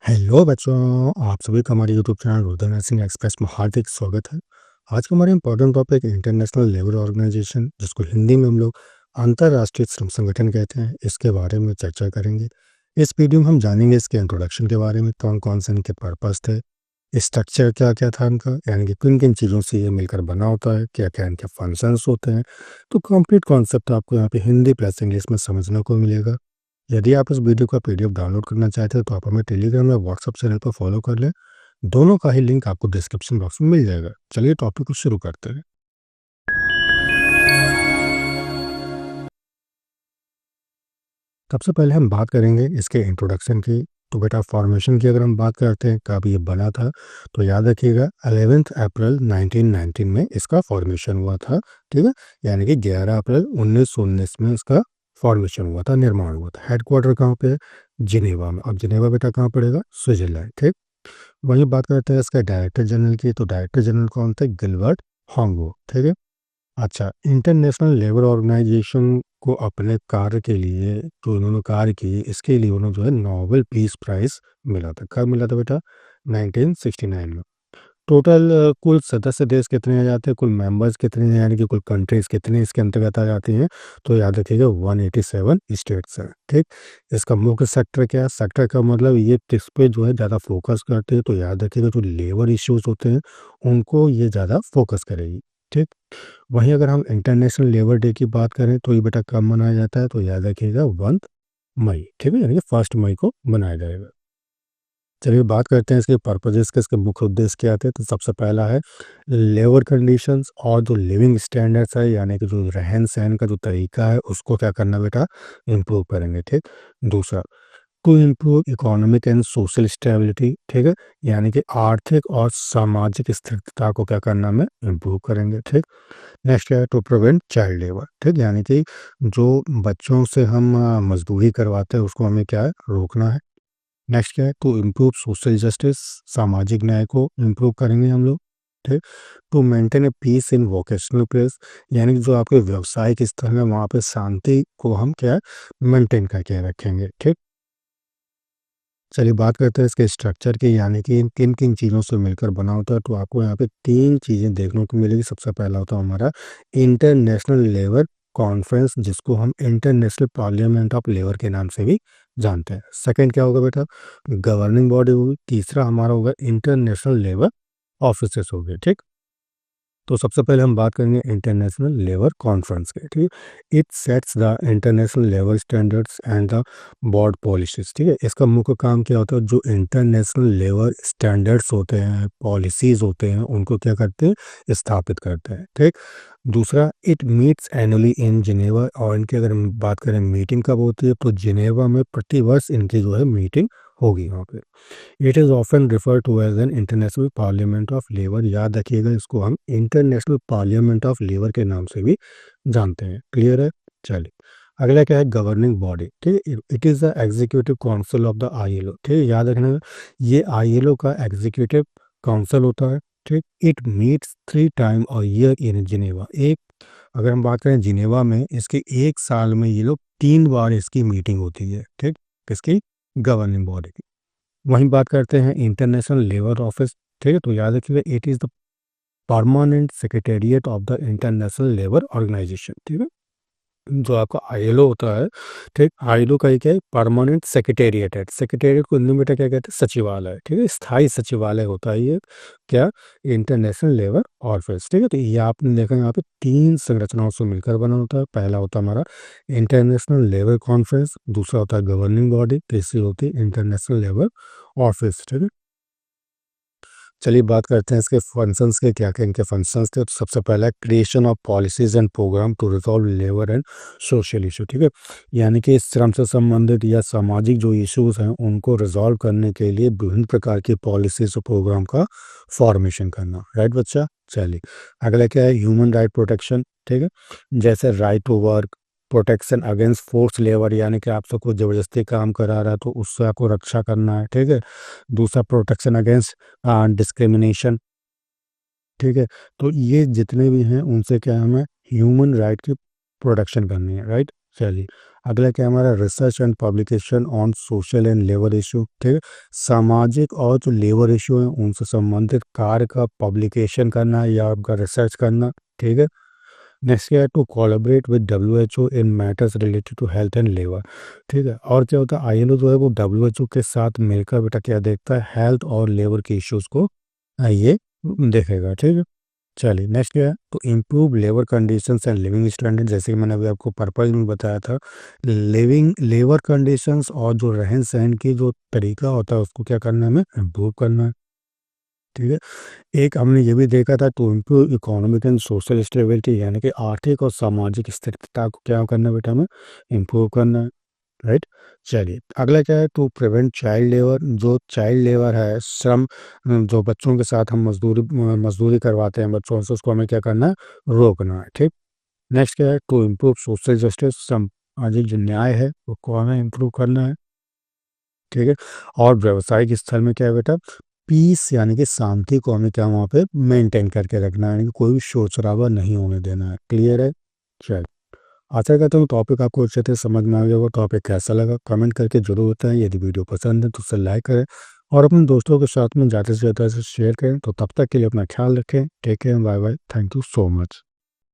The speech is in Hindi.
हेलो बच्चों, आप सभी का हमारे YouTube channel Rudra Nursing Express में हार्दिक स्वागत है। आज का हमारा important topic International Labour Organization, जिसको हिंदी में हम लोग अंतर्राष्ट्रीय श्रम संगठन कहते हैं, इसके बारे में चर्चा करेंगे। इस वीडियो में हम जानेंगे इसके इंट्रोडक्शन के बारे में, कौन कौन से इनके पर्पस थे, स्ट्रक्चर क्या क्या था इनका, यानी कि किन किन चीज़ों से ये मिलकर बना होता है, क्या क्या इनके फंक्शंस होते हैं। तो कंप्लीट कॉन्सेप्ट आपको यहाँ पे हिंदी प्लस इंग्लिश में समझने को मिलेगा। यदि आप इस वीडियो का पीडीएफ डाउनलोड करना चाहते हैं तो आप हमें टेलीग्राम या व्हाट्सएप चैनल पर फॉलो कर लें। दोनों का ही लिंक आपको डिस्क्रिप्शन बॉक्स में मिल जाएगा। चलिए टॉपिक को शुरू करते हैं। सबसे पहले हम बात करेंगे इसके इंट्रोडक्शन की। तो बेटा फॉर्मेशन की अगर हम बात करते हैं कब ये बना था, तो याद रखिएगा 11 अप्रैल 1919 में इसका फॉर्मेशन हुआ था। ठीक है, यानी कि 11 अप्रैल 1919 में इसका फॉर्मेशन हुआ था, निर्माण हुआ था। हेडक्वार्टर कहाँ पे है? जिनेवा में। अब जिनेवा बेटा कहाँ पड़ेगा? स्विट्जरलैंड। ठीक, वहीं बात करते हैं इसका डायरेक्टर जनरल की। तो डायरेक्टर जनरल कौन थे? गिलबर्ट हांगो। ठीक है। अच्छा, इंटरनेशनल लेबर ऑर्गेनाइजेशन को अपने कार्य के लिए जो उन्होंने कार्य किए, इसके लिए उन्होंने जो है नोबेल पीस प्राइज मिला था। कब मिला था बेटा? 1969 में। टोटल कुल सदस्य देश कितने आ जाते हैं, कुल मेंबर्स कितने हैं, यानी कि कुल कंट्रीज कितने इसके अंतर्गत आ जाती हैं? तो याद रखिएगा 187 स्टेट्स हैं। ठीक, इसका मुख्य सेक्टर क्या है? सेक्टर का मतलब ये किस पे जो है ज़्यादा फोकस करते हैं? तो याद रखिएगा जो लेबर इश्यूज होते हैं उनको ये ज़्यादा फोकस करेगी। ठीक, वहीं अगर हम इंटरनेशनल लेबर डे की बात करें तो ये बेटा कब मनाया जाता है? तो याद रखिएगा 1 मई। ठीक है, यानी कि 1 मई को मनाया जाएगा। चलिए बात करते हैं इसके पर्पजेस के, इसके मुख्य उद्देश्य क्या थे। तो सबसे पहला है लेबर कंडीशंस और जो लिविंग स्टैंडर्ड्स है, यानी कि जो रहन सहन का जो तरीका है उसको क्या करना बेटा? इम्प्रूव करेंगे। ठीक, दूसरा to improve economic and social stability. ठीक है, यानी कि आर्थिक और सामाजिक स्थिरता को क्या करना में इम्प्रूव करेंगे। ठीक, नेक्स्ट क्या है? To prevent child labour. ठीक, यानी कि जो बच्चों से हम मजदूरी करवाते हैं उसको हमें क्या है? रोकना है। नेक्स्ट क्या है? टू इम्प्रूव सोशल जस्टिस, सामाजिक न्याय को इम्प्रूव करेंगे हम लोग। ठीक, to maintain a peace in vocational place, यानी कि जो आपके व्यवसायिक स्थल है वहाँ पे शांति को हम क्या है? मेंटेन करके रखेंगे। ठीक, चलिए बात करते हैं इसके स्ट्रक्चर की, यानी कि किन किन चीज़ों से मिलकर बना होता है। तो आपको यहाँ पे तीन चीज़ें देखने को मिलेगी। सबसे पहला होता है हमारा इंटरनेशनल लेबर कॉन्फ्रेंस, जिसको हम इंटरनेशनल पार्लियामेंट ऑफ लेबर के नाम से भी जानते हैं। सेकंड क्या होगा बेटा? गवर्निंग बॉडी होगी। तीसरा हमारा होगा इंटरनेशनल लेबर ऑफिसेस हो गए। ठीक, तो सबसे पहले हम बात करेंगे इंटरनेशनल लेबर कॉन्फ्रेंस के। ठीक है, it sets the International labour standards and the board policies. ठीक है, इसका मुख्य काम क्या होता है? जो इंटरनेशनल लेबर स्टैंडर्ड्स होते हैं, पॉलिसीज होते हैं, उनको क्या करते हैं? स्थापित करते हैं। ठीक, दूसरा it meets annually in Geneva. और इनकी अगर हम बात करें मीटिंग कब होती है, तो जिनेवा में प्रतिवर्ष इनकी जो है मीटिंग होगी वहाँ पे। It is often refer to as an international parliament of labour. याद रखिएगा इसको हम इंटरनेशनल पार्लियामेंट ऑफ लेबर के नाम से भी जानते हैं। क्लियर है? चलिए अगला क्या है? Governing body. ठीक है, it is the executive council of the ILO. ठीक है, याद रखना ये आईएलओ का एग्जीक्यूटिव काउंसिल होता है। ठीक, it meets 3 time a year in Geneva. एक अगर हम बात करें जिनेवा में, इसके एक साल में ये लोग 3 बार इसकी मीटिंग होती है। ठीक, किसकी? गवर्निंग बॉडी की। वहीं बात करते हैं इंटरनेशनल लेबर ऑफिस। ठीक है, तो याद रखिएगा it is the permanent secretariat of the International Labour Organization. ठीक है, जो आपका आईएलओ होता है। ठीक, आईएलओ का ये क्या है? परमानेंट सेक्रेटेरिएट है। सेक्रेटेरिएट को हिंदी में क्या कहते हैं? सचिवालय। ठीक है, स्थायी सचिवालय होता है ये क्या? International labour office. ठीक है, तो ये आपने देखा यहाँ पे 3 संरचनाओं से मिलकर बना होता है। पहला होता है हमारा इंटरनेशनल लेबर कॉन्फ्रेंस, दूसरा होता है गवर्निंग बॉडी, तीसरी होती है इंटरनेशनल लेबर ऑफिस। ठीक है, चलिए बात करते हैं इसके फंक्शंस के, क्या क्या इनके फंक्शंस थे। तो सबसे पहला creation of policies and program to resolve labour and social issue. ठीक है, यानी कि श्रम से संबंधित या सामाजिक जो इश्यूज हैं उनको रिजॉल्व करने के लिए विभिन्न प्रकार की पॉलिसीज और प्रोग्राम का फॉर्मेशन करना। राइट बच्चा? चलिए अगला क्या है? Human right protection. ठीक है, जैसे right to work, protection against force labour, यानी कि आपसे कोई ज़बरदस्ती काम करा रहा है तो उससे आपको रक्षा करना है। ठीक है, दूसरा प्रोटेक्शन अगेंस्ट डिस्क्रिमिनेशन। ठीक है, तो ये जितने भी हैं उनसे क्या हमें ह्यूमन राइट की प्रोटेक्शन करनी है। राइट? चलिए, अगला क्या है हमारा research and publication on social and labour issue, ठीक है। सामाजिक और जो लेबर इशू हैं उनसे संबंधित कार्य का पब्लिकेशन करना या आपका रिसर्च करना, ठीक है। नेक्स्ट क्या है to collaborate with WHO in matters related to health and labour, ठीक है। और क्या होता है आईएलओ जो है वो डब्ल्यूएचओ के साथ मिलकर बेटा क्या देखता है हेल्थ और लेबर के इश्यूज को ये देखेगा, ठीक है। चलिए नेक्स्ट क्या है तो improve labour conditions and living standard, जैसे कि मैंने अभी आपको पर्पल में बताया था, लिविंग लेबर कंडीशंस और जो रहन सहन की जो तरीका होता है उसको क्या करना है हमें इम्प्रूव करना है, ठीक है। एक हमने ये भी देखा था to improve economic and social stability, यानी कि आर्थिक और सामाजिक स्थिरता को क्या करना है बेटा हमें इम्प्रूव करना है, राइट। चलिए अगला क्या है टू प्रिवेंट चाइल्ड लेबर, जो चाइल्ड लेबर है श्रम, जो बच्चों के साथ हम मजदूरी करवाते हैं बच्चों से, उसको हमें क्या करना है रोकना है, ठीक। नेक्स्ट क्या है टू इम्प्रूव सोशल जस्टिस, सामाजिक जो न्याय है उसको हमें इम्प्रूव करना है, ठीक है। और व्यावसायिक स्थल में क्या है बेटा पीस यानी कि शांति को हमें क्या वहाँ पे मेंटेन करके रखना है, यानी कि कोई भी शोर शराबा नहीं होने देना है, क्लियर है। चल आशा करता हूँ टॉपिक आपको अच्छे से समझ में आ गया होगा। टॉपिक कैसा लगा कमेंट करके जरूर बताएं, यदि वीडियो पसंद है तो उसे लाइक करें और अपने दोस्तों के साथ में ज़्यादा से ज़्यादा इसे शेयर करें। तो तब तक के लिए अपना ख्याल रखें, take care, bye bye, thank you so much.